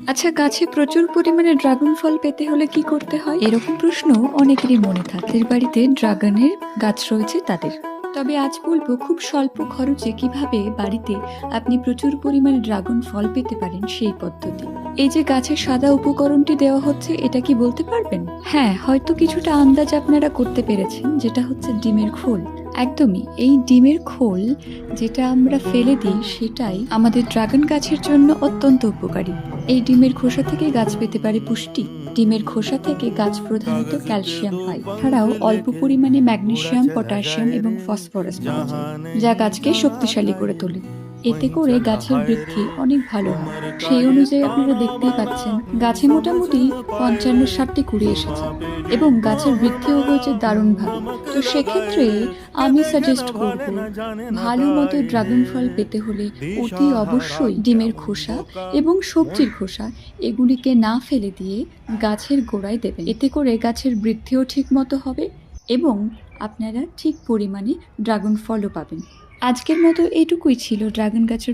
আচ্ছা, গাছে প্রচুর পরিমাণে ড্রাগন ফল পেতে হলে কি করতে হয়? এরকম প্রশ্ন অনেকেরই মনে থাকে। যাদের বাড়িতে ড্রাগনের গাছ রয়েছে তাদের। তবে আজ বলবো খুব স্বল্প খরচে কিভাবে বাড়িতে আপনি প্রচুর পরিমাণে ড্রাগন ফল পেতে পারেন সেই পদ্ধতি। এই যে গাছের সাদা উপকরণটি দেওয়া হচ্ছে, এটা কি বলতে পারবেন? হ্যাঁ, হয়তো কিছুটা আন্দাজ আপনারা করতে পেরেছেন, যেটা হচ্ছে ডিমের খোল। একদমই, এই ডিমের খোল যেটা আমরা ফেলে দিই সেটাই আমাদের ড্রাগন গাছের জন্য অত্যন্ত উপকারী। এই ডিমের খোসা থেকে গাছ পেতে পারে পুষ্টি। ডিমের খোসা থেকে গাছ প্রধানত ক্যালসিয়াম পায়, ছাড়াও অল্প পরিমাণে ম্যাগনেসিয়াম, পটাশিয়াম এবং ফসফরাস পাওয়া যায়, যা গাছকে শক্তিশালী করে তোলে। এতে করে গাছের বৃদ্ধি অনেক ভালো হয়। সেই অনুযায়ী আপনারা দেখতেই পাচ্ছেন গাছে মোটামুটি ৫৫-৬০টি কুড়ি এসেছে এবং গাছের বৃদ্ধিও হয়েছে দারুণভাবে। তো সেক্ষেত্রে আমি সাজেস্ট করব, ভালো মতো ড্রাগন ফল পেতে হলে অতি অবশ্যই ডিমের খোসা এবং সবজির খোসা এগুলিকে না ফেলে দিয়ে গাছের গোড়ায় দেবেন। এতে করে গাছের বৃদ্ধিও ঠিক মতো হবে এবং আপনারা ঠিক পরিমাণে ড্রাগন ফলও পাবেন। আজকের মতো এইটুকুই ছিল ড্রাগন গাছের